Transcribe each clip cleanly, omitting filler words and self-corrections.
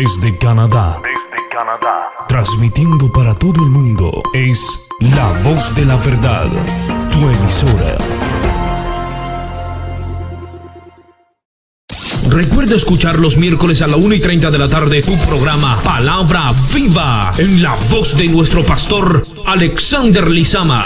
Desde Canadá. Transmitiendo para todo el mundo. Es La Voz de la Verdad. Tu emisora. Recuerda escuchar los miércoles a la 1:30 de la tarde tu programa Palabra Viva en la voz de nuestro pastor Alexander Lizama.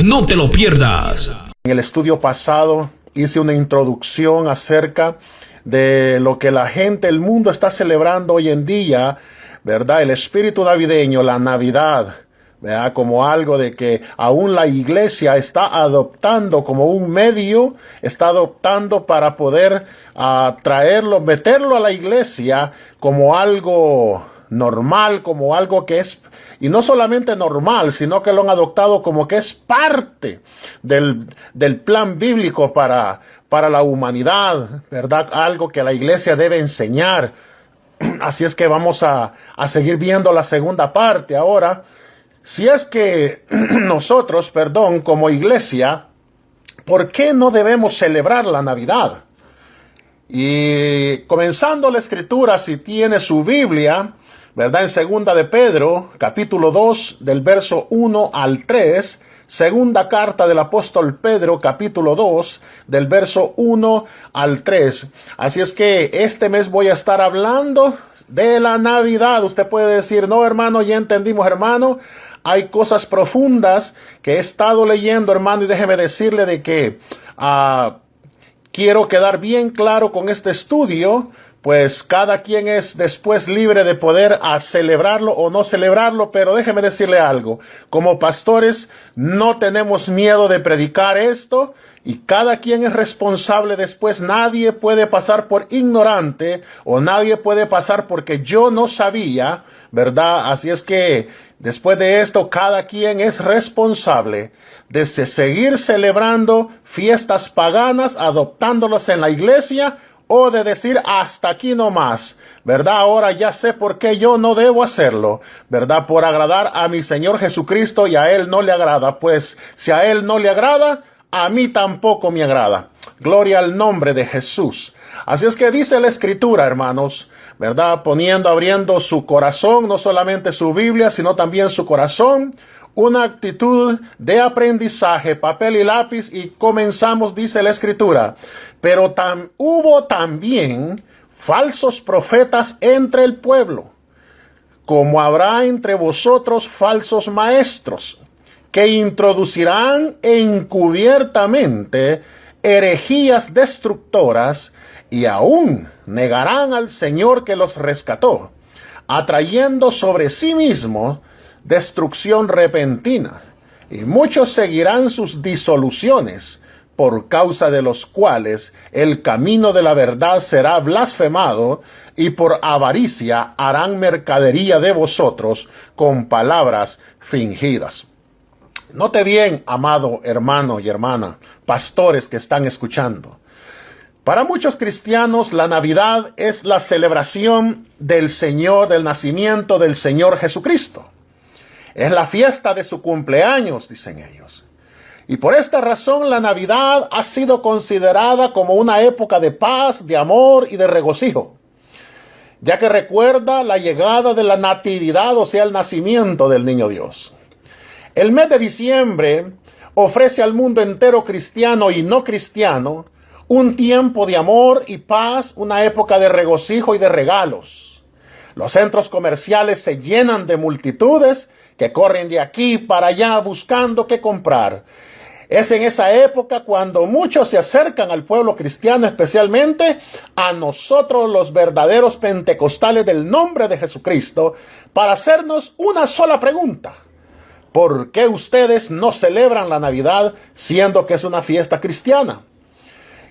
No te lo pierdas. En el estudio pasado hice una introducción acerca de lo que la gente, el mundo está celebrando hoy en día, ¿verdad? El espíritu navideño, la Navidad, ¿verdad? Como algo de que aún la iglesia está adoptando como un medio, está adoptando para poder traerlo, meterlo a la iglesia como algo normal, como algo que es, y no solamente normal, sino que lo han adoptado como que es parte del plan bíblico para la humanidad, ¿verdad? Algo que la iglesia debe enseñar. Así es que vamos a seguir viendo la segunda parte ahora. Si es que nosotros, como iglesia, ¿por qué no debemos celebrar la Navidad? Y comenzando la escritura, si tiene su Biblia, ¿verdad? En segunda de Pedro, capítulo 2, del verso 1 al 3, segunda carta del apóstol Pedro, capítulo 2, del verso 1 al 3. Así es que este mes voy a estar hablando de la Navidad. Usted puede decir, no, hermano, ya entendimos, hermano. Hay cosas profundas que he estado leyendo, hermano, y déjeme decirle de que quiero quedar bien claro con este estudio, pues cada quien es después libre de poder celebrarlo o no celebrarlo, pero déjeme decirle algo, como pastores no tenemos miedo de predicar esto y cada quien es responsable después. Nadie puede pasar por ignorante o nadie puede pasar porque yo no sabía, ¿verdad? Así es que después de esto, cada quien es responsable de seguir celebrando fiestas paganas, adoptándolas en la iglesia, o de decir hasta aquí no más, ¿verdad? Ahora ya sé por qué yo no debo hacerlo, ¿verdad? Por agradar a mi Señor Jesucristo, y a Él no le agrada. Pues si a Él no le agrada, a mí tampoco me agrada. Gloria al nombre de Jesús. Así es que dice la Escritura, hermanos, ¿verdad? Abriendo su corazón, no solamente su Biblia, sino también su corazón, una actitud de aprendizaje, papel y lápiz, y comenzamos, dice la Escritura. Pero hubo también falsos profetas entre el pueblo, como habrá entre vosotros falsos maestros, que introducirán encubiertamente herejías destructoras, y aún negarán al Señor que los rescató, atrayendo sobre sí mismos destrucción repentina. Y muchos seguirán sus disoluciones, por causa de los cuales el camino de la verdad será blasfemado, y por avaricia harán mercadería de vosotros con palabras fingidas. Note bien, amado hermano y hermana, pastores que están escuchando. Para muchos cristianos, la Navidad es la celebración del Señor, del nacimiento del Señor Jesucristo. Es la fiesta de su cumpleaños, dicen ellos. Y por esta razón la Navidad ha sido considerada como una época de paz, de amor y de regocijo, ya que recuerda la llegada de la natividad, o sea, el nacimiento del niño Dios. El mes de diciembre ofrece al mundo entero, cristiano y no cristiano, un tiempo de amor y paz, una época de regocijo y de regalos. Los centros comerciales se llenan de multitudes que corren de aquí para allá buscando qué comprar. Es en esa época cuando muchos se acercan al pueblo cristiano, especialmente a nosotros los verdaderos pentecostales del nombre de Jesucristo, para hacernos una sola pregunta. ¿Por qué ustedes no celebran la Navidad siendo que es una fiesta cristiana?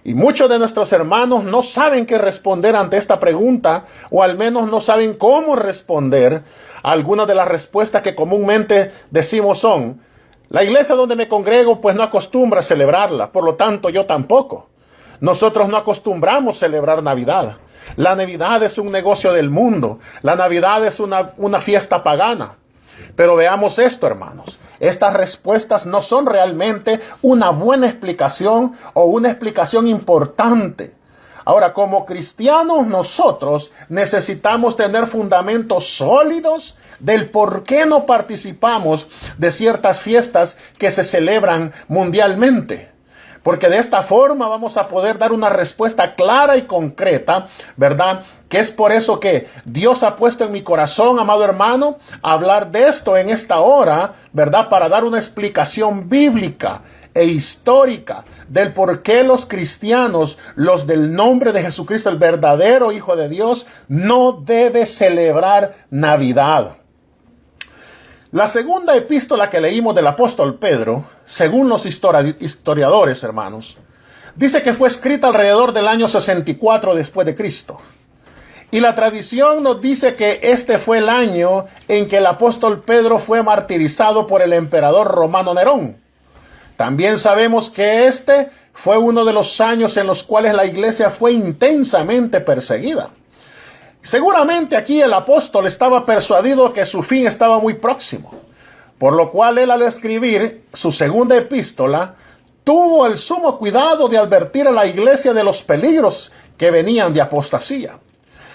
Y muchos de nuestros hermanos no saben qué responder ante esta pregunta, o al menos no saben cómo responder. Algunas de las respuestas que comúnmente decimos son: la iglesia donde me congrego pues no acostumbra a celebrarla, por lo tanto yo tampoco. Nosotros no acostumbramos a celebrar Navidad. La Navidad es un negocio del mundo. La Navidad es una fiesta pagana. Pero veamos esto, hermanos. Estas respuestas no son realmente una buena explicación o una explicación importante. Ahora, como cristianos nosotros necesitamos tener fundamentos sólidos del por qué no participamos de ciertas fiestas que se celebran mundialmente. Porque de esta forma vamos a poder dar una respuesta clara y concreta, ¿verdad? Que es por eso que Dios ha puesto en mi corazón, amado hermano, hablar de esto en esta hora, ¿verdad? Para dar una explicación bíblica e histórica del por qué los cristianos, los del nombre de Jesucristo, el verdadero Hijo de Dios, no debe celebrar Navidad. La segunda epístola que leímos del apóstol Pedro, según los historiadores, hermanos, dice que fue escrita alrededor del año 64 después de Cristo. Y la tradición nos dice que este fue el año en que el apóstol Pedro fue martirizado por el emperador romano Nerón. También sabemos que este fue uno de los años en los cuales la iglesia fue intensamente perseguida. Seguramente aquí el apóstol estaba persuadido que su fin estaba muy próximo, por lo cual él, al escribir su segunda epístola, tuvo el sumo cuidado de advertir a la iglesia de los peligros que venían de apostasía.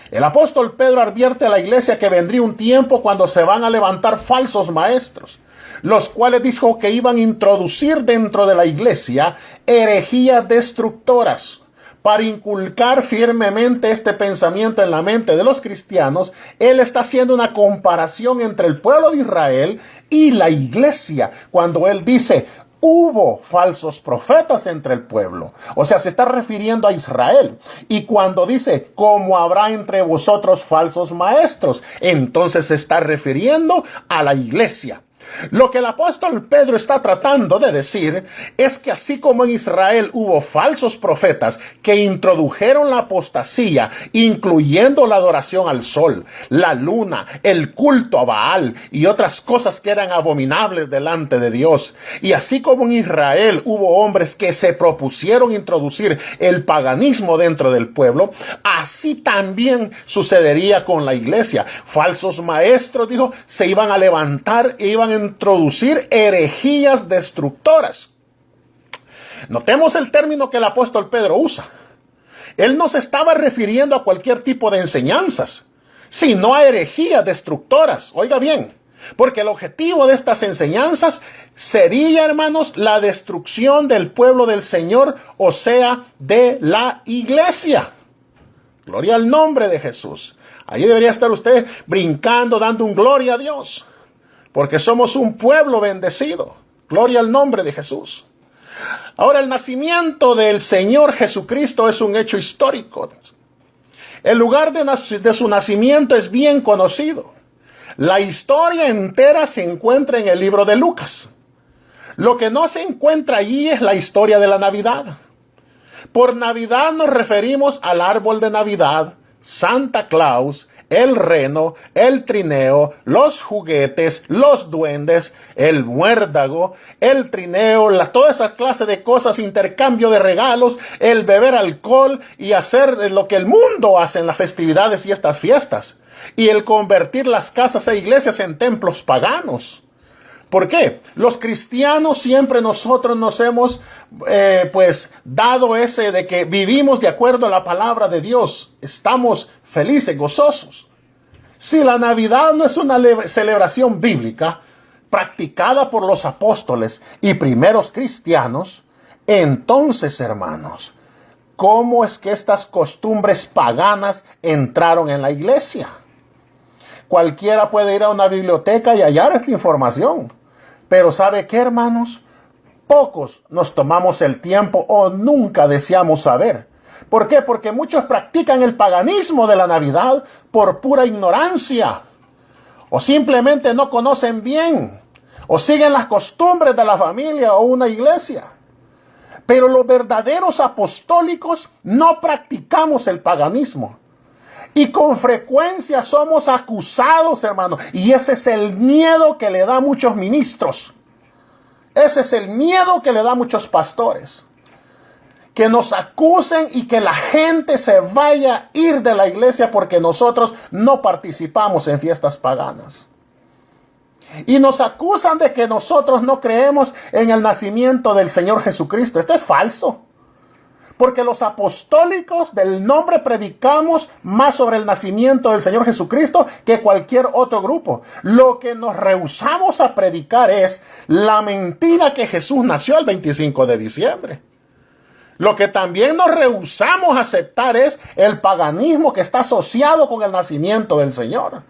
El apóstol Pedro advierte a la iglesia que vendría un tiempo cuando se van a levantar falsos maestros, los cuales dijo que iban a introducir dentro de la iglesia herejías destructoras. Para inculcar firmemente este pensamiento en la mente de los cristianos, él está haciendo una comparación entre el pueblo de Israel y la iglesia, cuando él dice, hubo falsos profetas entre el pueblo. O sea, se está refiriendo a Israel. Y cuando dice, como habrá entre vosotros falsos maestros, entonces se está refiriendo a la iglesia. Lo que el apóstol Pedro está tratando de decir es que así como en Israel hubo falsos profetas que introdujeron la apostasía, incluyendo la adoración al sol, la luna, el culto a Baal y otras cosas que eran abominables delante de Dios, y así como en Israel hubo hombres que se propusieron introducir el paganismo dentro del pueblo, así también sucedería con la iglesia. Falsos maestros, dijo, se iban a levantar e iban a introducir herejías destructoras. Notemos el término que el apóstol Pedro usa. Él no se estaba refiriendo a cualquier tipo de enseñanzas, sino a herejías destructoras. Oiga bien, porque el objetivo de estas enseñanzas sería, hermanos, la destrucción del pueblo del Señor, o sea, de la iglesia. Gloria al nombre de Jesús. Allí debería estar usted brincando, dando un gloria a Dios, porque somos un pueblo bendecido. Gloria al nombre de Jesús. Ahora, el nacimiento del Señor Jesucristo es un hecho histórico. El lugar de su nacimiento es bien conocido. La historia entera se encuentra en el libro de Lucas. Lo que no se encuentra allí es la historia de la Navidad. Por Navidad nos referimos al árbol de Navidad, Santa Claus, el reno, el trineo, los juguetes, los duendes, el muérdago, el trineo, toda esa clase de cosas, intercambio de regalos, el beber alcohol y hacer lo que el mundo hace en las festividades y estas fiestas, y el convertir las casas e iglesias en templos paganos. ¿Por qué? Los cristianos siempre nosotros nos hemos dado ese de que vivimos de acuerdo a la palabra de Dios. Estamos felices, gozosos. Si la Navidad no es una celebración bíblica practicada por los apóstoles y primeros cristianos, entonces, hermanos, ¿cómo es que estas costumbres paganas entraron en la iglesia? Cualquiera puede ir a una biblioteca y hallar esta información. Pero ¿sabe qué, hermanos? Pocos nos tomamos el tiempo o nunca deseamos saber. ¿Por qué? Porque muchos practican el paganismo de la Navidad por pura ignorancia. O simplemente no conocen bien. O siguen las costumbres de la familia o una iglesia. Pero los verdaderos apostólicos no practicamos el paganismo. Y con frecuencia somos acusados, hermanos. Y ese es el miedo que le da a muchos ministros. Ese es el miedo que le da a muchos pastores. Que nos acusen y que la gente se vaya a ir de la iglesia porque nosotros no participamos en fiestas paganas. Y nos acusan de que nosotros no creemos en el nacimiento del Señor Jesucristo. Esto es falso. Porque los apostólicos del nombre predicamos más sobre el nacimiento del Señor Jesucristo que cualquier otro grupo. Lo que nos rehusamos a predicar es la mentira que Jesús nació el 25 de diciembre. Lo que también nos rehusamos a aceptar es el paganismo que está asociado con el nacimiento del Señor.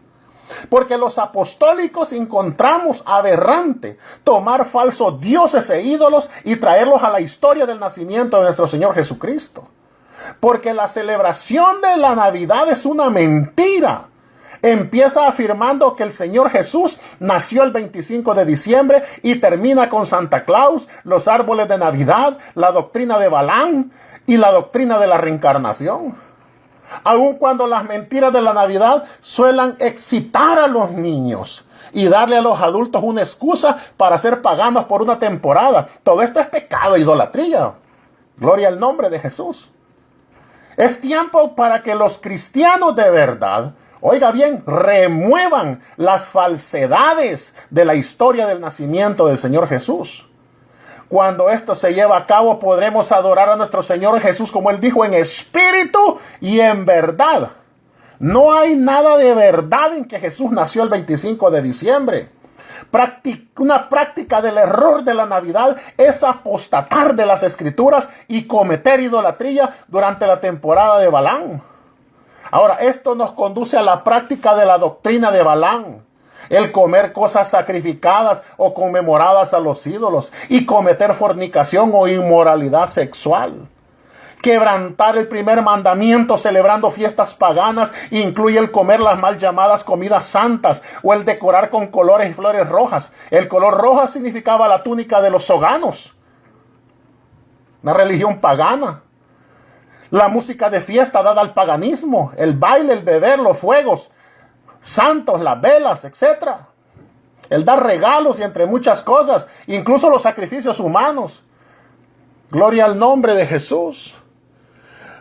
Porque los apostólicos encontramos aberrante tomar falsos dioses e ídolos y traerlos a la historia del nacimiento de nuestro Señor Jesucristo. Porque la celebración de la Navidad es una mentira. Empieza afirmando que el Señor Jesús nació el 25 de diciembre y termina con Santa Claus, los árboles de Navidad, la doctrina de Balaam y la doctrina de la reencarnación. Aun cuando las mentiras de la Navidad suelen excitar a los niños y darle a los adultos una excusa para ser paganos por una temporada. Todo esto es pecado e idolatría. Gloria al nombre de Jesús. Es tiempo para que los cristianos de verdad, oiga bien, remuevan las falsedades de la historia del nacimiento del Señor Jesús. Cuando esto se lleva a cabo, podremos adorar a nuestro Señor Jesús, como Él dijo, en espíritu y en verdad. No hay nada de verdad en que Jesús nació el 25 de diciembre. Una práctica del error de la Navidad es apostatar de las Escrituras y cometer idolatría durante la temporada de Balaam. Ahora, esto nos conduce a la práctica de la doctrina de Balaam. El comer cosas sacrificadas o conmemoradas a los ídolos y cometer fornicación o inmoralidad sexual. Quebrantar el primer mandamiento celebrando fiestas paganas incluye el comer las mal llamadas comidas santas o el decorar con colores y flores rojas. El color roja significaba la túnica de los soganos, una religión pagana. La música de fiesta dada al paganismo, el baile, el beber, los fuegos santos, las velas, etc. El dar regalos y entre muchas cosas, incluso los sacrificios humanos. Gloria al nombre de Jesús.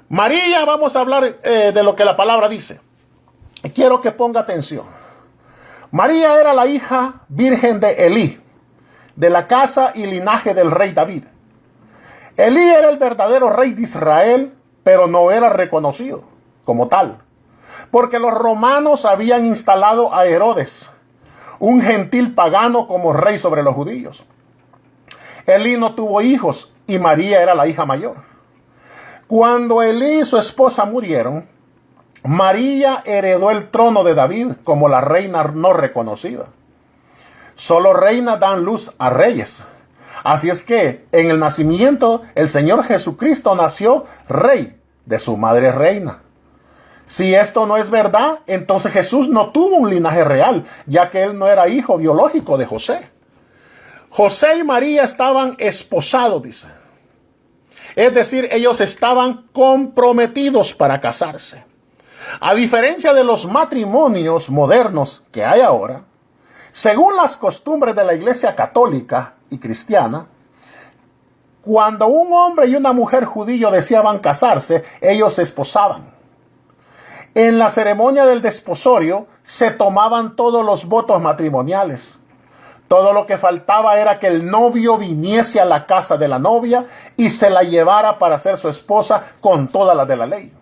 María, vamos a hablar de lo que la palabra dice. Quiero que ponga atención. María era la hija virgen de Elí, de la casa y linaje del rey David. Elí era el verdadero rey de Israel, pero no era reconocido como tal, porque los romanos habían instalado a Herodes, un gentil pagano, como rey sobre los judíos. Elí no tuvo hijos y María era la hija mayor. Cuando Elí y su esposa murieron, María heredó el trono de David como la reina no reconocida. Solo reinas dan luz a reyes. Así es que en el nacimiento el Señor Jesucristo nació rey de su madre reina. Si esto no es verdad, entonces Jesús no tuvo un linaje real, ya que él no era hijo biológico de José. José y María estaban esposados, dice. Es decir, ellos estaban comprometidos para casarse. A diferencia de los matrimonios modernos que hay ahora, según las costumbres de la Iglesia católica y cristiana, cuando un hombre y una mujer judío deseaban casarse, ellos se esposaban. En la ceremonia del desposorio se tomaban todos los votos matrimoniales. Todo lo que faltaba era que el novio viniese a la casa de la novia y se la llevara para ser su esposa con todas las de la ley.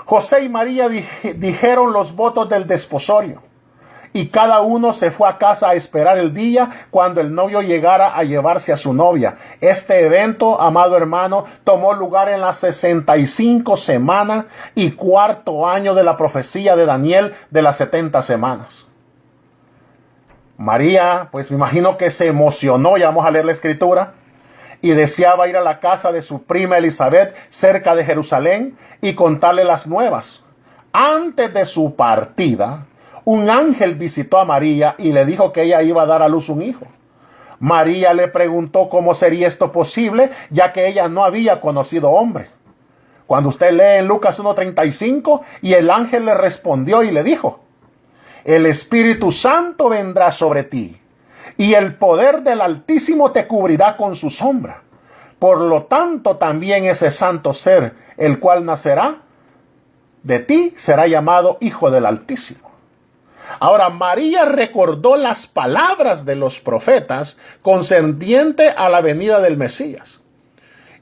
José y María dijeron los votos del desposorio y cada uno se fue a casa a esperar el día cuando el novio llegara a llevarse a su novia. Este evento, amado hermano, tomó lugar en la 65 semana y cuarto año de la profecía de Daniel de las 70 semanas. María, pues me imagino que se emocionó, ya vamos a leer la escritura, y deseaba ir a la casa de su prima Elizabeth cerca de Jerusalén y contarle las nuevas. Antes de su partida, un ángel visitó a María y le dijo que ella iba a dar a luz un hijo. María le preguntó cómo sería esto posible, ya que ella no había conocido hombre. Cuando usted lee en Lucas 1:35, y el ángel le respondió y le dijo: el Espíritu Santo vendrá sobre ti, y el poder del Altísimo te cubrirá con su sombra. Por lo tanto, también ese santo ser, el cual nacerá de ti, será llamado Hijo del Altísimo. Ahora, María recordó las palabras de los profetas concerniente a la venida del Mesías.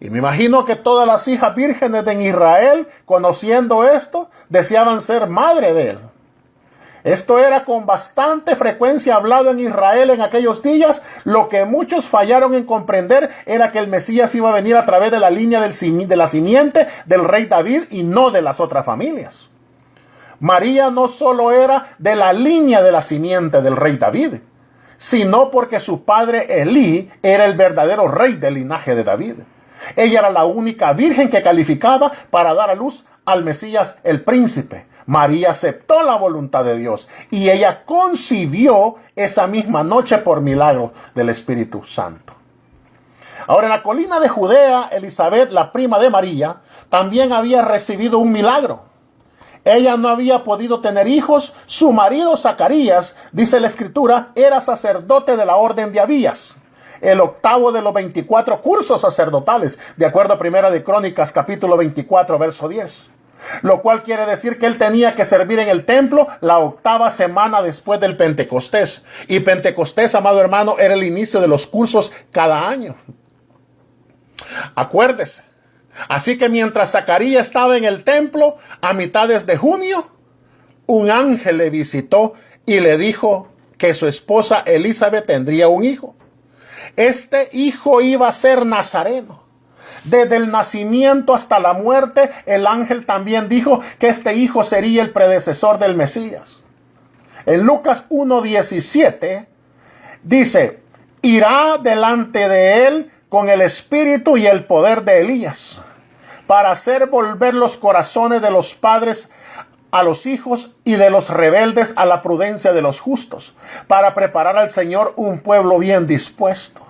Y me imagino que todas las hijas vírgenes de Israel, conociendo esto, deseaban ser madre de él. Esto era con bastante frecuencia hablado en Israel en aquellos días. Lo que muchos fallaron en comprender era que el Mesías iba a venir a través de la línea de la simiente del rey David y no de las otras familias. María no solo era de la línea de la simiente del rey David, sino porque su padre Elí era el verdadero rey del linaje de David. Ella era la única virgen que calificaba para dar a luz al Mesías, el príncipe. María aceptó la voluntad de Dios y ella concibió esa misma noche por milagro del Espíritu Santo. Ahora, en la colina de Judea, Elizabeth, la prima de María, también había recibido un milagro. Ella no había podido tener hijos. Su marido Zacarías, dice la Escritura, era sacerdote de la orden de Abías, el octavo de los 24 cursos sacerdotales, de acuerdo a Primera de Crónicas, capítulo 24, verso 10. Lo cual quiere decir que él tenía que servir en el templo la octava semana después del Pentecostés. Y Pentecostés, amado hermano, era el inicio de los cursos cada año. Acuérdese. Así que mientras Zacarías estaba en el templo, a mitades de junio, un ángel le visitó y le dijo que su esposa Elizabeth tendría un hijo. Este hijo iba a ser nazareno. Desde el nacimiento hasta la muerte, el ángel también dijo que este hijo sería el predecesor del Mesías. En Lucas 1:17 dice, irá delante de él con el espíritu y el poder de Elías, para hacer volver los corazones de los padres a los hijos y de los rebeldes a la prudencia de los justos, para preparar al Señor un pueblo bien dispuesto.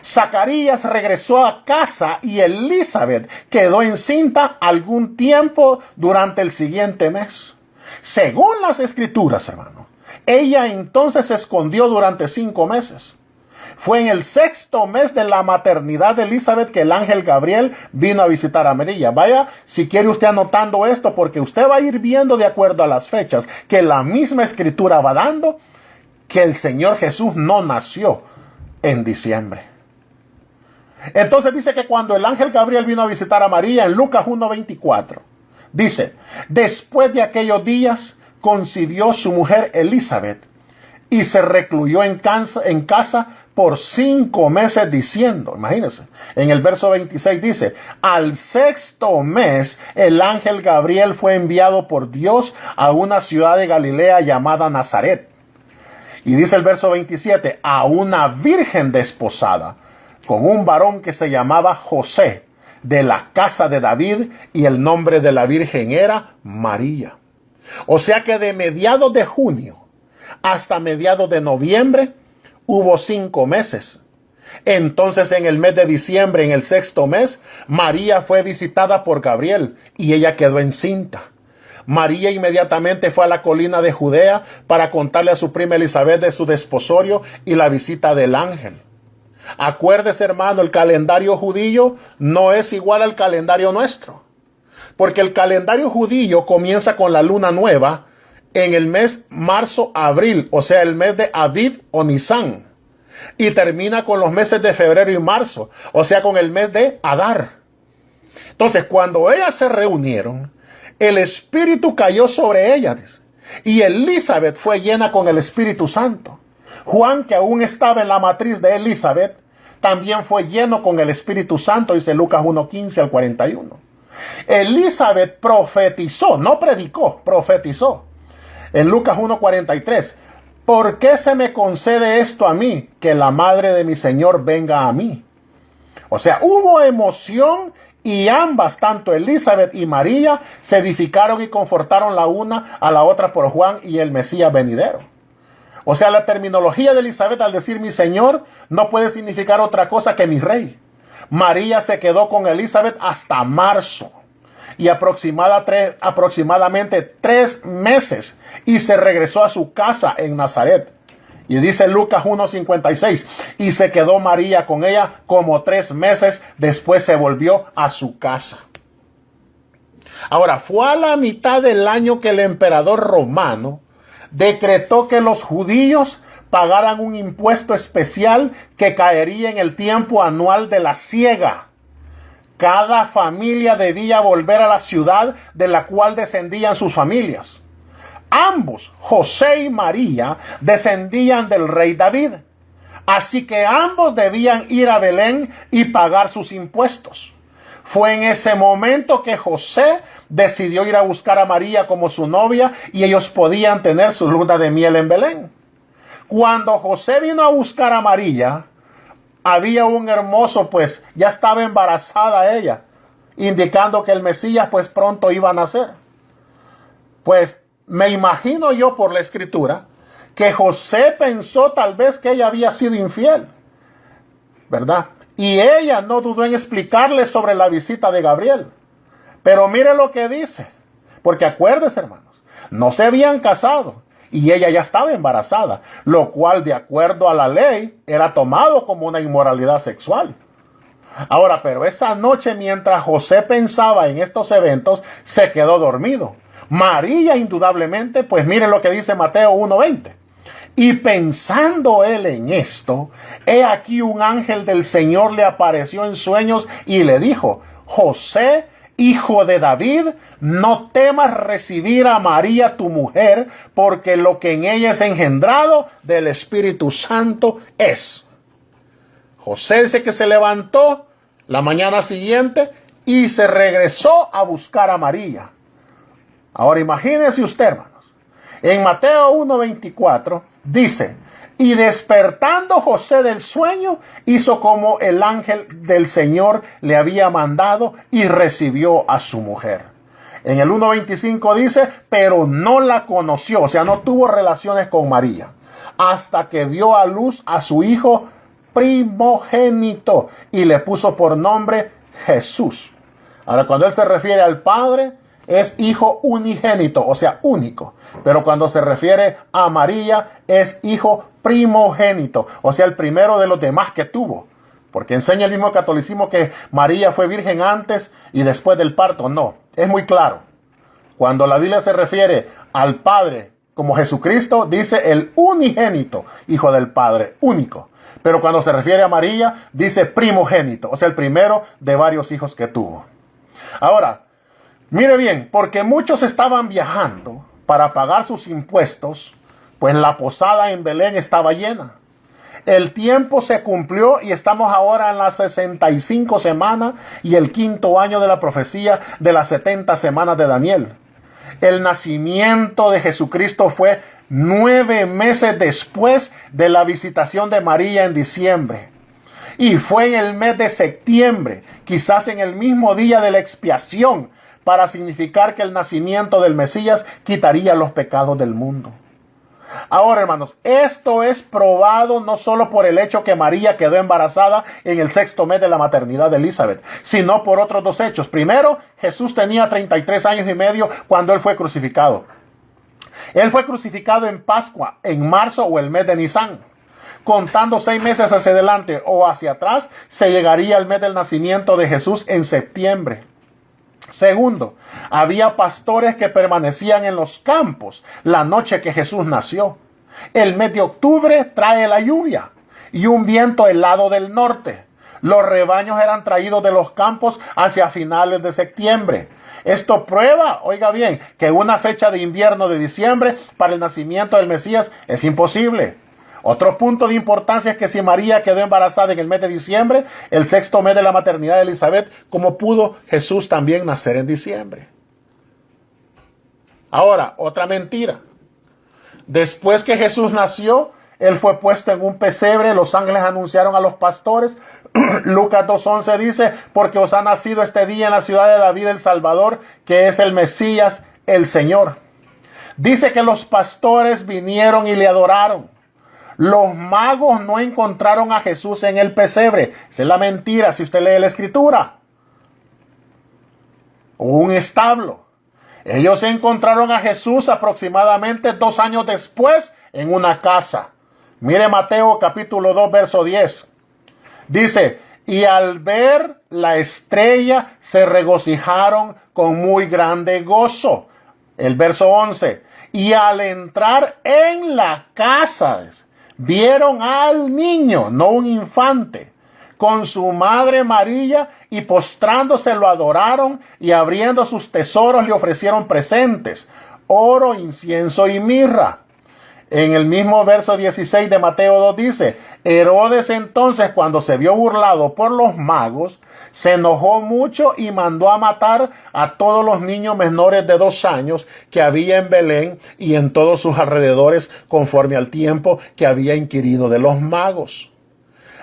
Zacarías regresó a casa y Elizabeth quedó encinta algún tiempo durante el siguiente mes. Según las Escrituras, hermano, ella entonces se escondió durante 5 meses. Fue en el 6º mes de la maternidad de Elizabeth que el ángel Gabriel vino a visitar a María. Vaya, si quiere usted anotando esto, porque usted va a ir viendo de acuerdo a las fechas que la misma Escritura va dando que el Señor Jesús no nació en diciembre. Entonces dice que cuando el ángel Gabriel vino a visitar a María, en Lucas 1:24, dice, después de aquellos días concibió su mujer Elizabeth y se recluyó en casa por 5 meses diciendo, imagínense, en el verso 26 dice, al 6º mes el ángel Gabriel fue enviado por Dios a una ciudad de Galilea llamada Nazaret. Y dice el verso 27, a una virgen desposada, con un varón que se llamaba José, de la casa de David, y el nombre de la virgen era María. O sea que de mediados de junio hasta mediados de noviembre hubo 5 meses. Entonces en el mes de diciembre, en el 6º mes, María fue visitada por Gabriel y ella quedó encinta. María inmediatamente fue a la colina de Judea para contarle a su prima Elizabeth de su desposorio y la visita del ángel. Acuérdese, hermano, el calendario judío no es igual al calendario nuestro, porque el calendario judío comienza con la luna nueva en el mes marzo-abril, o sea, el mes de Aviv o Nisán, y termina con los meses de febrero y marzo, o sea, con el mes de Adar. Entonces, cuando ellas se reunieron, el Espíritu cayó sobre ellas, y Elizabeth fue llena con el Espíritu Santo. Juan, que aún estaba en la matriz de Elizabeth, también fue lleno con el Espíritu Santo, dice Lucas 1:15 al 41. Elizabeth profetizó, no predicó, profetizó. En Lucas 1:43, ¿por qué se me concede esto a mí, que la madre de mi Señor venga a mí? O sea, hubo emoción y ambas, tanto Elizabeth y María, se edificaron y confortaron la una a la otra por Juan y el Mesías venidero. O sea, la terminología de Elizabeth al decir mi Señor no puede significar otra cosa que mi Rey. María se quedó con Elizabeth hasta marzo y aproximadamente 3 meses y se regresó a su casa en Nazaret. Y dice Lucas 1:56, y se quedó María con ella como 3 meses, después se volvió a su casa. Ahora, fue a la mitad del año que el emperador romano decretó que los judíos pagaran un impuesto especial que caería en el tiempo anual de la siega. Cada familia debía volver a la ciudad de la cual descendían sus familias. Ambos, José y María, descendían del rey David. Así que ambos debían ir a Belén y pagar sus impuestos. Fue en ese momento que José decidió ir a buscar a María como su novia y ellos podían tener su luna de miel en Belén. Cuando José vino a buscar a María, había un hermoso, pues ya estaba embarazada ella, indicando que el Mesías pues pronto iba a nacer. Pues me imagino yo por la escritura que José pensó tal vez que ella había sido infiel, ¿verdad? Y ella no dudó en explicarle sobre la visita de Gabriel. Pero mire lo que dice, porque acuérdense, hermanos, no se habían casado y ella ya estaba embarazada, lo cual de acuerdo a la ley era tomado como una inmoralidad sexual. Ahora, pero esa noche mientras José pensaba en estos eventos, se quedó dormido. María indudablemente, pues mire lo que dice Mateo 1:20. Y pensando él en esto, he aquí un ángel del Señor le apareció en sueños y le dijo: José, hijo de David, no temas recibir a María tu mujer, porque lo que en ella es engendrado del Espíritu Santo es. José dice que se levantó la mañana siguiente y se regresó a buscar a María. Ahora imagínense usted, hermanos, en Mateo 1:24 dice: y despertando José del sueño, hizo como el ángel del Señor le había mandado y recibió a su mujer. En el 1:25 dice: pero no la conoció, o sea, no tuvo relaciones con María, hasta que dio a luz a su hijo primogénito y le puso por nombre Jesús. Ahora, cuando él se refiere al Padre, es hijo unigénito, o sea, único. Pero cuando se refiere a María, es hijo primogénito, o sea, el primero de los demás que tuvo. Porque enseña el mismo catolicismo que María fue virgen antes y después del parto. No, es muy claro. Cuando la Biblia se refiere al Padre como Jesucristo, dice el unigénito, hijo del Padre, único. Pero cuando se refiere a María, dice primogénito, o sea, el primero de varios hijos que tuvo. Ahora, mire bien, porque muchos estaban viajando para pagar sus impuestos, pues la posada en Belén estaba llena. El tiempo se cumplió y estamos ahora en las 65 semanas y el 5º año de la profecía de las 70 semanas de Daniel. El nacimiento de Jesucristo fue 9 meses después de la visitación de María en diciembre. Y fue en el mes de septiembre, quizás en el mismo día de la expiación, para significar que el nacimiento del Mesías quitaría los pecados del mundo. Ahora, hermanos, esto es probado no solo por el hecho que María quedó embarazada en el 6º mes de la maternidad de Elizabeth, sino por otros 2 hechos. Primero, Jesús tenía 33 años y medio cuando él fue crucificado. Él fue crucificado en Pascua, en marzo o el mes de Nisan. Contando 6 meses hacia adelante o hacia atrás, se llegaría al mes del nacimiento de Jesús en septiembre. Segundo, había pastores que permanecían en los campos la noche que Jesús nació. El mes de octubre trae la lluvia y un viento helado del norte. Los rebaños eran traídos de los campos hacia finales de septiembre. Esto prueba, oiga bien, que una fecha de invierno de diciembre para el nacimiento del Mesías es imposible. Otro punto de importancia es que si María quedó embarazada en el mes de diciembre, el 6º mes de la maternidad de Elizabeth, ¿cómo pudo Jesús también nacer en diciembre? Ahora, otra mentira. Después que Jesús nació, él fue puesto en un pesebre, los ángeles anunciaron a los pastores. Lucas 2:11 dice: porque os ha nacido este día en la ciudad de David el Salvador, que es el Mesías, el Señor. Dice que los pastores vinieron y le adoraron. Los magos no encontraron a Jesús en el pesebre. Esa es la mentira si usted lee la escritura. Hubo un establo. Ellos encontraron a Jesús aproximadamente 2 años después en una casa. Mire Mateo capítulo 2 verso 10. Dice: y al ver la estrella se regocijaron con muy grande gozo. El verso 11. Y al entrar en la casa, vieron al niño, no un infante, con su madre María, y postrándose lo adoraron, y abriendo sus tesoros le ofrecieron presentes, oro, incienso y mirra. En el mismo verso 16 de Mateo 2 dice: Herodes entonces, cuando se vio burlado por los magos, se enojó mucho y mandó a matar a todos los niños menores de 2 años que había en Belén y en todos sus alrededores, conforme al tiempo que había inquirido de los magos.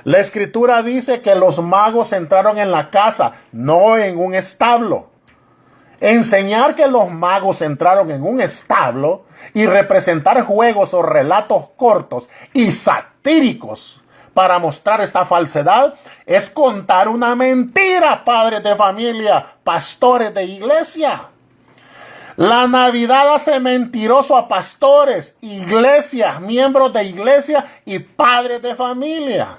La escritura dice que los magos entraron en la casa, no en un establo. Enseñar que los magos entraron en un establo y representar juegos o relatos cortos y satíricos para mostrar esta falsedad es contar una mentira, padres de familia, pastores de iglesia. La Navidad hace mentiroso a pastores, iglesias, miembros de iglesia y padres de familia.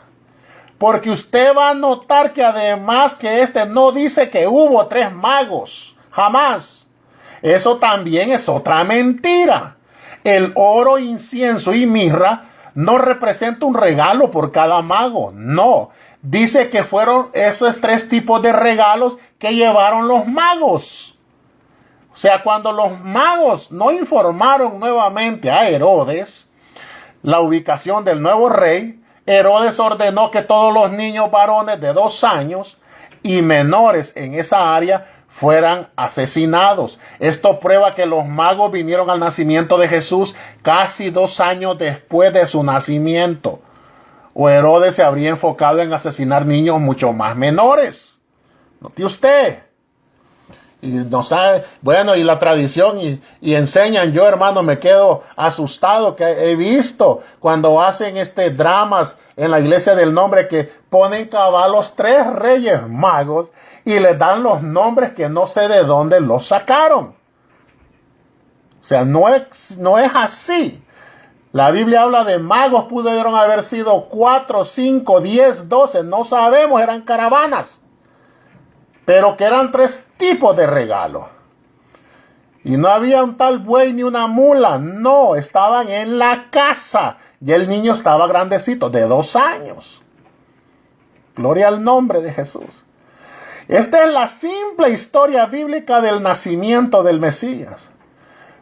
Porque usted va a notar que además que este no dice que hubo 3 magos. Jamás. Eso también es otra mentira. El oro, incienso y mirra no representa un regalo por cada mago. No. Dice que fueron esos 3 tipos de regalos que llevaron los magos. O sea, cuando los magos no informaron nuevamente a Herodes la ubicación del nuevo rey, Herodes ordenó que todos los niños varones de 2 años y menores en esa área fueran asesinados. Esto prueba que los magos vinieron al nacimiento de Jesús casi 2 años después de su nacimiento. O Herodes se habría enfocado en asesinar niños mucho más menores. Note usted. Y no sabe, bueno, y la tradición y enseñan. Yo, hermano, me quedo asustado, que he visto cuando hacen dramas en la iglesia del nombre, que ponen cabal los 3 reyes magos y les dan los nombres que no sé de dónde los sacaron. O sea, no es así. La Biblia habla de magos, pudieron haber sido 4, 5, 10, 12, no sabemos, eran caravanas. Pero que eran 3 tipos de regalos. Y no había un tal buey ni una mula, no, estaban en la casa. Y el niño estaba grandecito, de 2 años. Gloria al nombre de Jesús. Esta es la simple historia bíblica del nacimiento del Mesías.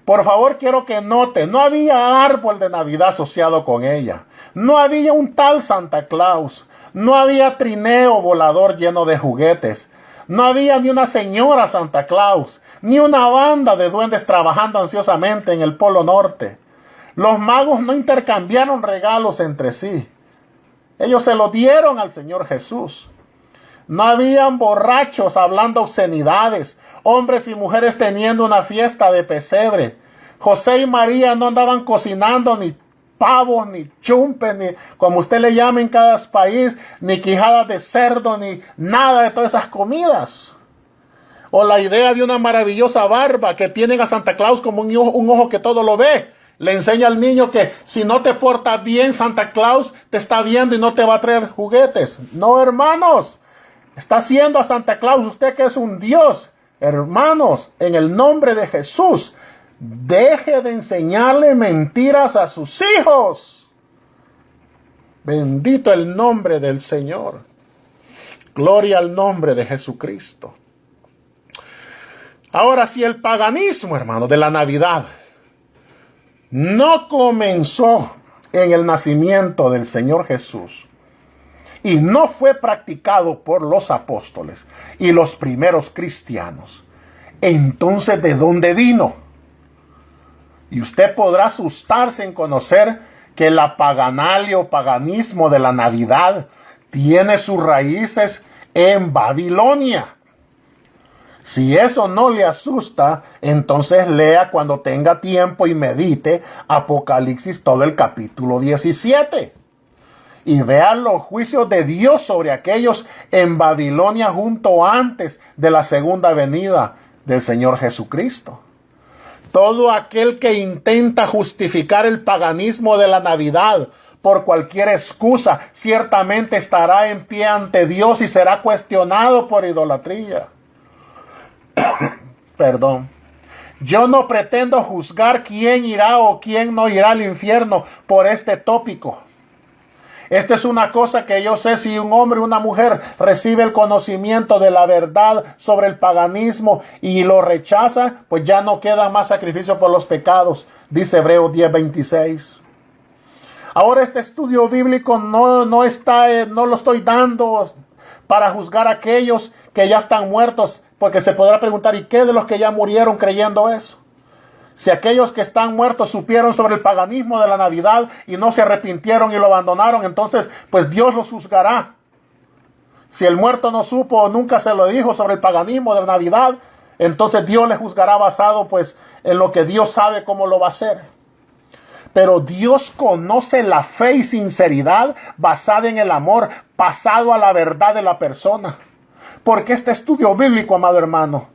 Por favor, quiero que note, no había árbol de Navidad asociado con ella. No había un tal Santa Claus. No había trineo volador lleno de juguetes. No había ni una señora Santa Claus, ni una banda de duendes trabajando ansiosamente en el Polo Norte. Los magos no intercambiaron regalos entre sí. Ellos se lo dieron al Señor Jesús. No habían borrachos hablando obscenidades, hombres y mujeres teniendo una fiesta de pesebre. José y María no andaban cocinando ni pavos, ni chumpes, ni como usted le llame en cada país, ni quijadas de cerdo, ni nada de todas esas comidas. O la idea de una maravillosa barba que tienen a Santa Claus como un ojo que todo lo ve. Le enseña al niño que si no te portas bien, Santa Claus te está viendo y no te va a traer juguetes. No, hermanos. Está haciendo a Santa Claus, usted que es un Dios. Hermanos, en el nombre de Jesús, deje de enseñarle mentiras a sus hijos. Bendito el nombre del Señor. Gloria al nombre de Jesucristo. Ahora, si el paganismo, hermano, de la Navidad no comenzó en el nacimiento del Señor Jesús, y no fue practicado por los apóstoles y los primeros cristianos, entonces, ¿de dónde vino? Y usted podrá asustarse en conocer que la paganalia o paganismo de la Navidad tiene sus raíces en Babilonia. Si eso no le asusta, entonces lea cuando tenga tiempo y medite Apocalipsis todo el capítulo 17. Y vean los juicios de Dios sobre aquellos en Babilonia junto antes de la segunda venida del Señor Jesucristo. Todo aquel que intenta justificar el paganismo de la Navidad por cualquier excusa, ciertamente estará en pie ante Dios y será cuestionado por idolatría. Perdón. Yo no pretendo juzgar quién irá o quién no irá al infierno por este tópico. Esta es una cosa que yo sé: si un hombre o una mujer recibe el conocimiento de la verdad sobre el paganismo y lo rechaza, pues ya no queda más sacrificio por los pecados, dice Hebreos 10:26. Ahora, este estudio bíblico no lo estoy dando para juzgar a aquellos que ya están muertos, porque se podrá preguntar: ¿y qué de los que ya murieron creyendo eso? Si aquellos que están muertos supieron sobre el paganismo de la Navidad y no se arrepintieron y lo abandonaron, entonces pues Dios los juzgará. Si el muerto no supo o nunca se lo dijo sobre el paganismo de la Navidad, entonces Dios le juzgará basado pues en lo que Dios sabe cómo lo va a hacer. Pero Dios conoce la fe y sinceridad basada en el amor, pasado a la verdad de la persona. Porque este estudio bíblico, amado hermano,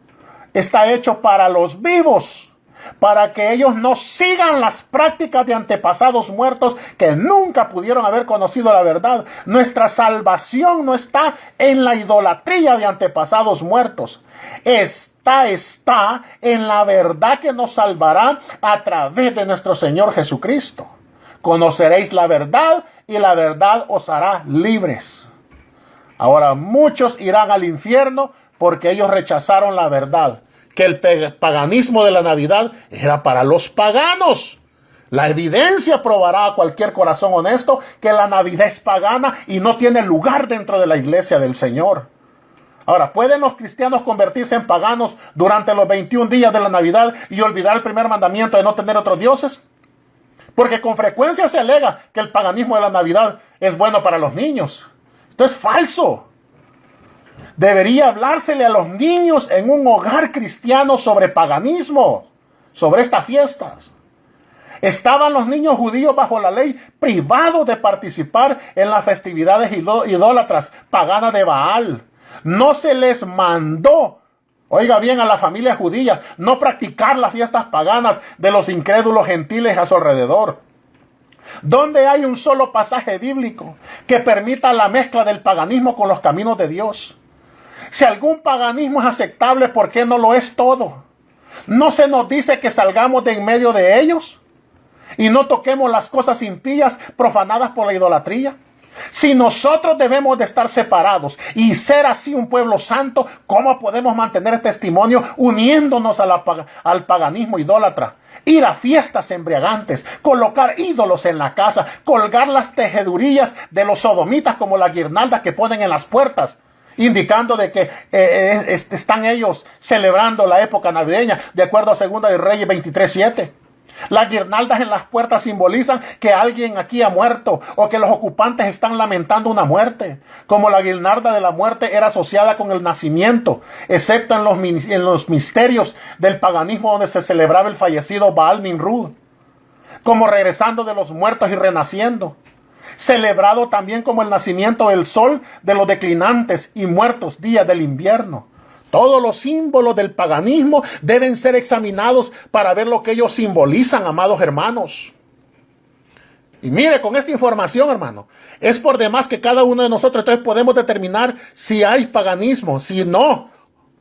está hecho para los vivos, para que ellos no sigan las prácticas de antepasados muertos que nunca pudieron haber conocido la verdad. Nuestra salvación no está en la idolatría de antepasados muertos. Está en la verdad que nos salvará a través de nuestro Señor Jesucristo. Conoceréis la verdad y la verdad os hará libres. Ahora, muchos irán al infierno porque ellos rechazaron la verdad, que el paganismo de la Navidad era para los paganos. La evidencia probará a cualquier corazón honesto que la Navidad es pagana y no tiene lugar dentro de la iglesia del Señor. Ahora, ¿pueden los cristianos convertirse en paganos durante los 21 días de la Navidad y olvidar el primer mandamiento de no tener otros dioses? Porque con frecuencia se alega que el paganismo de la Navidad es bueno para los niños. Esto es falso. Debería hablársele a los niños en un hogar cristiano sobre paganismo, sobre estas fiestas. Estaban los niños judíos bajo la ley privados de participar en las festividades idólatras paganas de Baal. No se les mandó, oiga bien, a la familia judía, no practicar las fiestas paganas de los incrédulos gentiles a su alrededor. ¿Dónde hay un solo pasaje bíblico que permita la mezcla del paganismo con los caminos de Dios? Si algún paganismo es aceptable, ¿por qué no lo es todo? ¿No se nos dice que salgamos de en medio de ellos y no toquemos las cosas impías profanadas por la idolatría? Si nosotros debemos de estar separados y ser así un pueblo santo, ¿cómo podemos mantener testimonio uniéndonos al paganismo idólatra? Ir a fiestas embriagantes, colocar ídolos en la casa, colgar las tejedurías de los sodomitas como las guirnaldas que ponen en las puertas, indicando de que están ellos celebrando la época navideña, de acuerdo a 2 de Reyes 23:7. Las guirnaldas en las puertas simbolizan que alguien aquí ha muerto o que los ocupantes están lamentando una muerte, como la guirnalda de la muerte era asociada con el nacimiento, excepto en los misterios del paganismo donde se celebraba el fallecido Baal Nimrud, como regresando de los muertos y renaciendo, celebrado también como el nacimiento del sol de los declinantes y muertos días del invierno. Todos los símbolos del paganismo deben ser examinados para ver lo que ellos simbolizan, amados hermanos. Y mire, con esta información, hermano, es por demás que cada uno de nosotros entonces podemos determinar si hay paganismo, si no,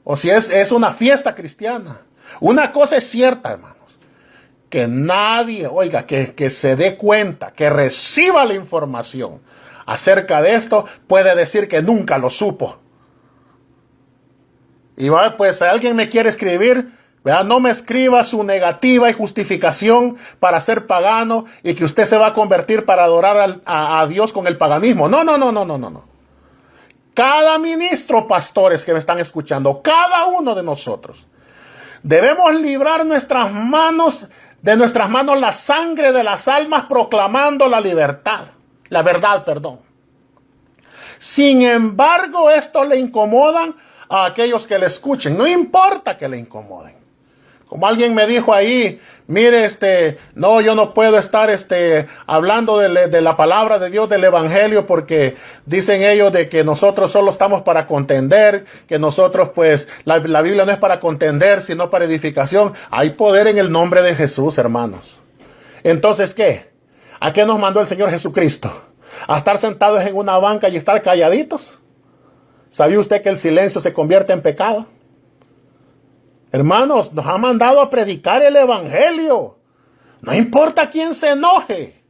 o si es una fiesta cristiana. Una cosa es cierta, hermanos, que nadie, oiga, que se dé cuenta, que reciba la información acerca de esto, puede decir que nunca lo supo. Y pues si alguien me quiere escribir, ¿verdad? No me escriba su negativa y justificación para ser pagano y que usted se va a convertir para adorar a Dios con el paganismo. No. Cada ministro, pastores que me están escuchando, cada uno de nosotros, debemos librar de nuestras manos la sangre de las almas proclamando la verdad. Sin embargo, esto le incomodan a aquellos que le escuchen. No importa que le incomoden. Como alguien me dijo ahí, mire, no, yo no puedo estar hablando de la palabra de Dios, del evangelio, porque dicen ellos de que nosotros solo estamos para contender, que nosotros pues, la Biblia no es para contender, sino para edificación. Hay poder en el nombre de Jesús, hermanos. Entonces, ¿qué? ¿A qué nos mandó el Señor Jesucristo? ¿A estar sentados en una banca y estar calladitos? ¿Sabía usted que el silencio se convierte en pecado? Hermanos, nos ha mandado a predicar el evangelio. No importa quién se enoje.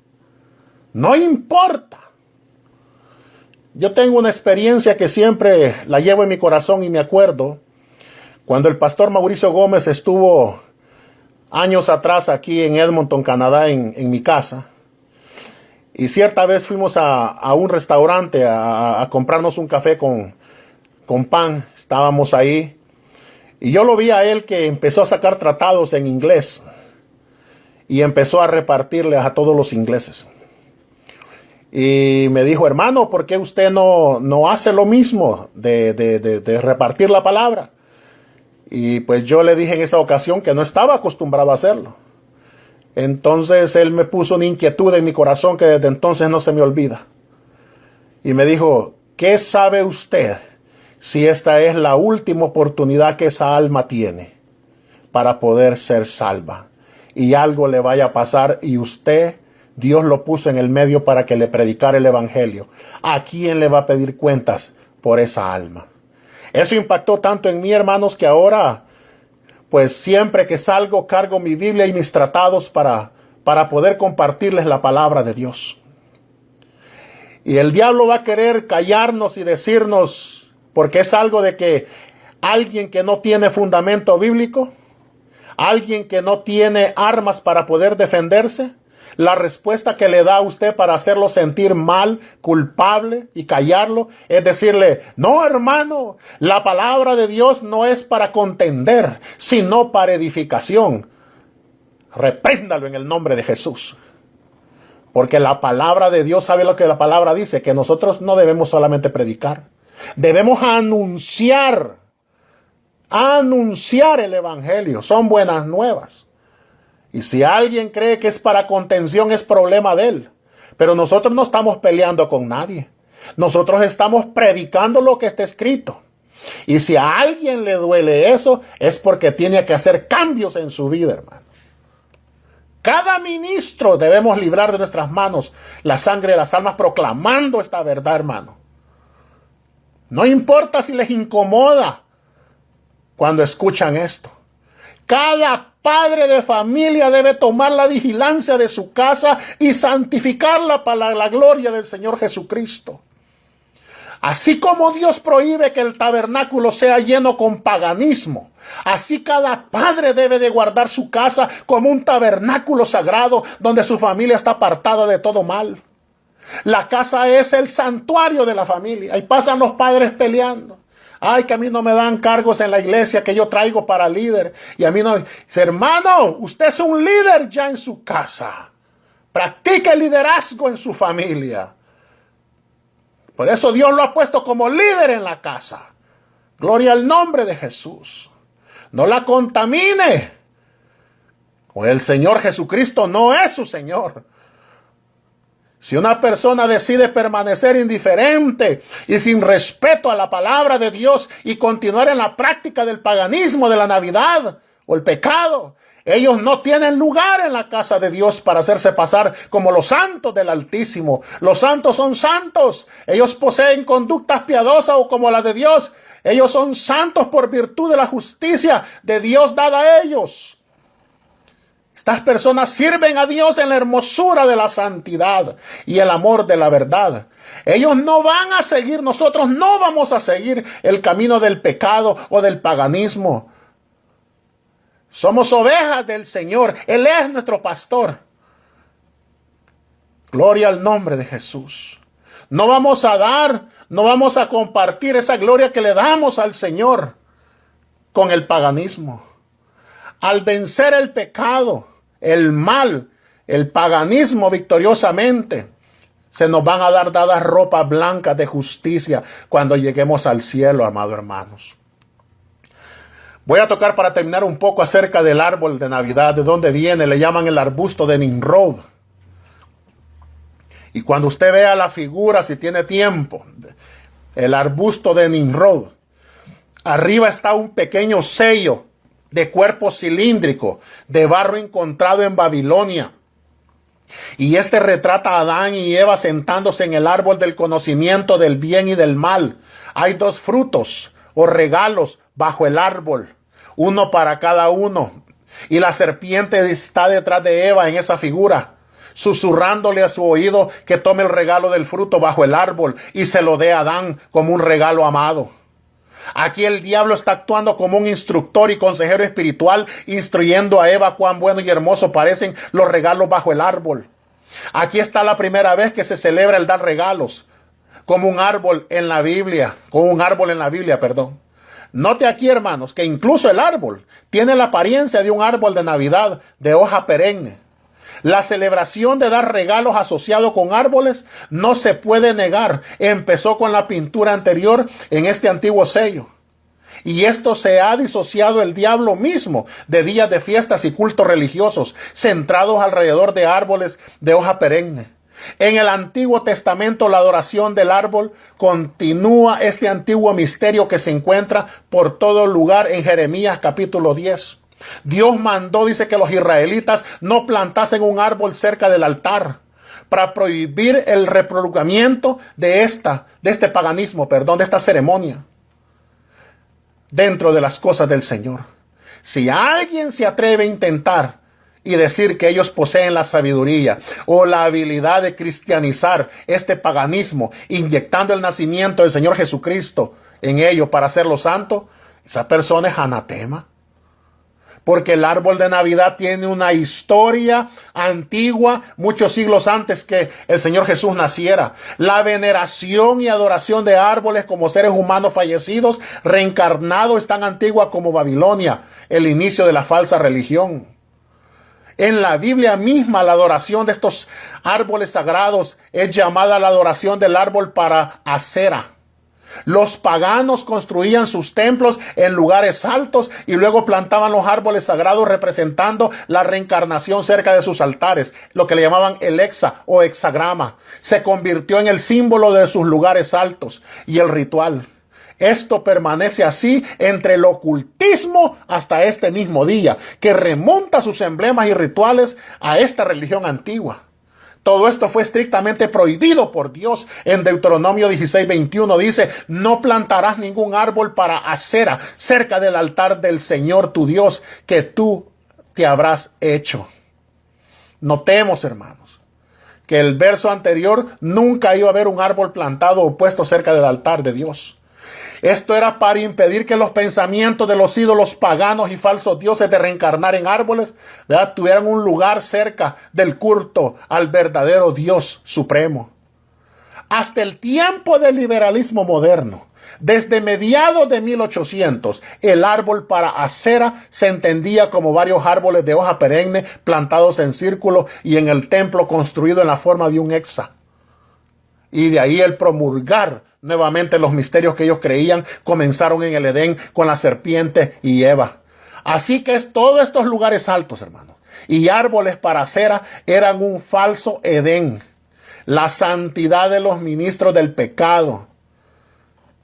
No importa. Yo tengo una experiencia que siempre la llevo en mi corazón y me acuerdo cuando el pastor Mauricio Gómez estuvo años atrás aquí en Edmonton, Canadá, en mi casa. Y cierta vez fuimos a un restaurante a comprarnos un café con pan. Estábamos ahí. Y yo lo vi a él que empezó a sacar tratados en inglés. Y empezó a repartirles a todos los ingleses. Y me dijo, hermano, ¿por qué usted no hace lo mismo de repartir la palabra? Y pues yo le dije en esa ocasión que no estaba acostumbrado a hacerlo. Entonces él me puso una inquietud en mi corazón que desde entonces no se me olvida. Y me dijo, ¿qué sabe usted si esta es la última oportunidad que esa alma tiene para poder ser salva? Y algo le vaya a pasar y usted, Dios lo puso en el medio para que le predicara el evangelio. ¿A quién le va a pedir cuentas por esa alma? Eso impactó tanto en mí, hermanos, que ahora, pues siempre que salgo, cargo mi Biblia y mis tratados para poder compartirles la palabra de Dios. Y el diablo va a querer callarnos y decirnos, porque es algo de que alguien que no tiene fundamento bíblico, alguien que no tiene armas para poder defenderse, la respuesta que le da a usted para hacerlo sentir mal, culpable y callarlo, es decirle, no, hermano, la palabra de Dios no es para contender, sino para edificación. Repréndalo en el nombre de Jesús. Porque la palabra de Dios, ¿sabe lo que la palabra dice? Que nosotros no debemos solamente predicar, debemos anunciar el evangelio. Son buenas nuevas. Y si alguien cree que es para contención, es problema de él. Pero nosotros no estamos peleando con nadie. Nosotros estamos predicando lo que está escrito. Y si a alguien le duele eso, es porque tiene que hacer cambios en su vida, hermano. Cada ministro debemos librar de nuestras manos la sangre de las almas proclamando esta verdad, hermano. No importa si les incomoda cuando escuchan esto. Cada padre de familia debe tomar la vigilancia de su casa y santificarla para la gloria del Señor Jesucristo. Así como Dios prohíbe que el tabernáculo sea lleno con paganismo, así cada padre debe de guardar su casa como un tabernáculo sagrado donde su familia está apartada de todo mal. La casa es el santuario de la familia. Ahí pasan los padres peleando. Ay, que a mí no me dan cargos en la iglesia que yo traigo para líder. Y a mí no. Hermano, usted es un líder ya en su casa. Practique el liderazgo en su familia. Por eso Dios lo ha puesto como líder en la casa. Gloria al nombre de Jesús. No la contamine. Pues el Señor Jesucristo no es su Señor. Si una persona decide permanecer indiferente y sin respeto a la palabra de Dios y continuar en la práctica del paganismo, de la Navidad o el pecado, ellos no tienen lugar en la casa de Dios para hacerse pasar como los santos del Altísimo. Los santos son santos. Ellos poseen conductas piadosas o como la de Dios. Ellos son santos por virtud de la justicia de Dios dada a ellos. Estas personas sirven a Dios en la hermosura de la santidad y el amor de la verdad. Ellos no van a seguir, nosotros no vamos a seguir el camino del pecado o del paganismo. Somos ovejas del Señor. Él es nuestro pastor. Gloria al nombre de Jesús. No vamos a compartir esa gloria que le damos al Señor con el paganismo. Al vencer el pecado, el mal, el paganismo victoriosamente, se nos van a dar dadas ropas blancas de justicia cuando lleguemos al cielo, amados hermanos. Voy a tocar para terminar un poco acerca del árbol de Navidad, de dónde viene. Le llaman el arbusto de Nimrod. Y cuando usted vea la figura, si tiene tiempo, el arbusto de Nimrod, arriba está un pequeño sello de cuerpo cilíndrico, de barro encontrado en Babilonia. Y este retrata a Adán y Eva sentándose en el árbol del conocimiento del bien y del mal. Hay dos frutos o regalos bajo el árbol, uno para cada uno. Y la serpiente está detrás de Eva en esa figura. susurrándole a su oído que tome el regalo del fruto bajo el árbol y se lo dé a Adán como un regalo amado. Aquí el diablo está actuando como un instructor y consejero espiritual, instruyendo a Eva cuán bueno y hermoso parecen los regalos bajo el árbol. Aquí está la primera vez que se celebra el dar regalos, como un árbol en la Biblia, perdón. Note aquí, hermanos, que incluso el árbol tiene la apariencia de un árbol de Navidad de hoja perenne. La celebración de dar regalos asociado con árboles no se puede negar. Empezó con la pintura anterior en este antiguo sello. Y esto se ha disociado el diablo mismo de días de fiestas y cultos religiosos centrados alrededor de árboles de hoja perenne. En el Antiguo Testamento la adoración del árbol continúa este antiguo misterio que se encuentra por todo lugar en Jeremías capítulo 10. Dios mandó, dice, que los israelitas no plantasen un árbol cerca del altar para prohibir el reprogramiento de este paganismo, de esta ceremonia dentro de las cosas del Señor. Si alguien se atreve a intentar y decir que ellos poseen la sabiduría o la habilidad de cristianizar este paganismo, inyectando el nacimiento del Señor Jesucristo en ellos para hacerlo santo, esa persona es anatema. Porque el árbol de Navidad tiene una historia antigua, muchos siglos antes que el Señor Jesús naciera. La veneración y adoración de árboles como seres humanos fallecidos, reencarnados, es tan antigua como Babilonia, el inicio de la falsa religión. En la Biblia misma, la adoración de estos árboles sagrados es llamada la adoración del árbol para Acera. Los paganos construían sus templos en lugares altos y luego plantaban los árboles sagrados representando la reencarnación cerca de sus altares, lo que le llamaban el hexa o hexagrama. Se convirtió en el símbolo de sus lugares altos y el ritual. Esto permanece así entre el ocultismo hasta este mismo día, que remonta sus emblemas y rituales a esta religión antigua. Todo esto fue estrictamente prohibido por Dios. En Deuteronomio 16:21 dice: no plantarás ningún árbol para Acera cerca del altar del Señor tu Dios, que tú te habrás hecho. Notemos, hermanos, que el verso anterior nunca iba a haber un árbol plantado o puesto cerca del altar de Dios. Esto era para impedir que los pensamientos de los ídolos paganos y falsos dioses de reencarnar en árboles, ¿verdad?, tuvieran un lugar cerca del culto al verdadero Dios supremo. Hasta el tiempo del liberalismo moderno, desde mediados de 1800, el árbol para Acera se entendía como varios árboles de hoja perenne plantados en círculo y en el templo construido en la forma de un hexa. Y de ahí el promulgar nuevamente los misterios que ellos creían comenzaron en el Edén con la serpiente y Eva. Así que todos estos lugares altos, hermanos, y árboles para Acera eran un falso Edén. La santidad de los ministros del pecado.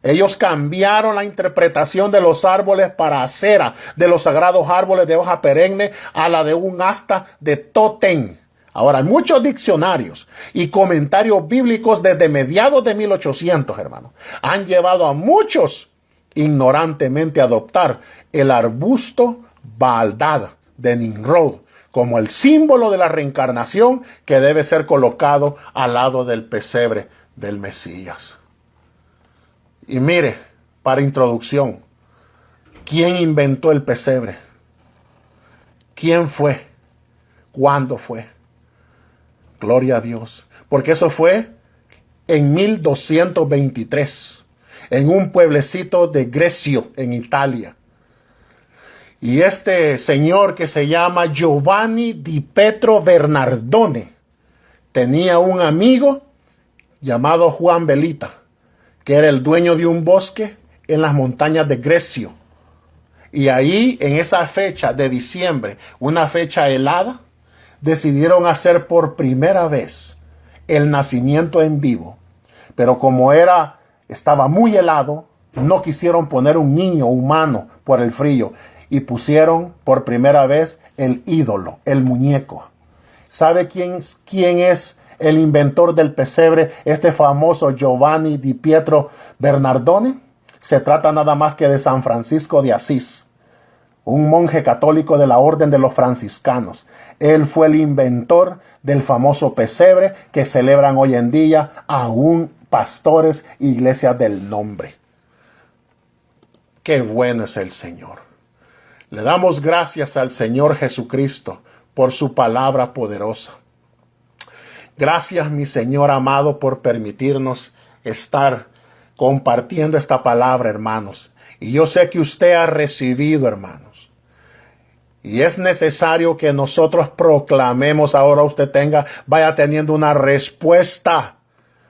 Ellos cambiaron la interpretación de los árboles para Acera, de los sagrados árboles de hoja perenne, a la de un asta de tótem. Ahora, muchos diccionarios y comentarios bíblicos desde mediados de 1800, hermanos, han llevado a muchos ignorantemente a adoptar el arbusto Baaldad de Nimrod como el símbolo de la reencarnación que debe ser colocado al lado del pesebre del Mesías. Y mire, para introducción, ¿quién inventó el pesebre? ¿Quién fue? ¿Cuándo fue? Gloria a Dios, porque eso fue en 1223, en un pueblecito de Grecio, en Italia. Y este señor que se llama Giovanni di Pietro Bernardone tenía un amigo llamado Juan Velita, que era el dueño de un bosque en las montañas de Grecio. Y ahí, en esa fecha de diciembre, una fecha helada, decidieron hacer por primera vez el nacimiento en vivo. Pero como estaba muy helado, no quisieron poner un niño humano por el frío y pusieron por primera vez el ídolo, el muñeco. ¿Sabe quién es el inventor del pesebre? Este famoso Giovanni di Pietro Bernardone. Se trata nada más que de San Francisco de Asís, un monje católico de la Orden de los Franciscanos. Él fue el inventor del famoso pesebre que celebran hoy en día aún pastores e iglesias del nombre. Qué bueno es el Señor. Le damos gracias al Señor Jesucristo por su palabra poderosa. Gracias, mi Señor amado, por permitirnos estar compartiendo esta palabra, hermanos. Y yo sé que usted ha recibido, hermanos. Y es necesario que nosotros proclamemos, ahora usted vaya teniendo una respuesta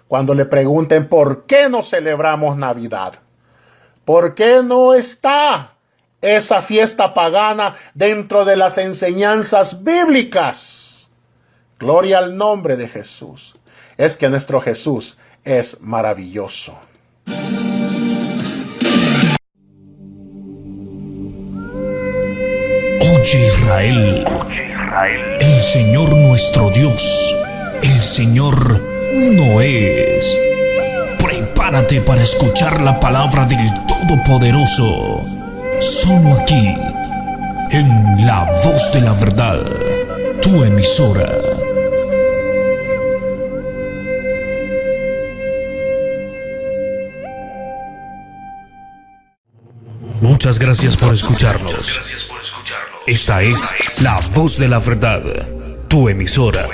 cuando le pregunten por qué no celebramos Navidad. ¿Por qué no está esa fiesta pagana dentro de las enseñanzas bíblicas? Gloria al nombre de Jesús. Es que nuestro Jesús es maravilloso. Oye Israel, el Señor nuestro Dios, el Señor uno es. Prepárate para escuchar la palabra del Todopoderoso, solo aquí, en La Voz de la Verdad, tu emisora. Muchas gracias por escucharnos. Esta es La Voz de la Verdad, tu emisora.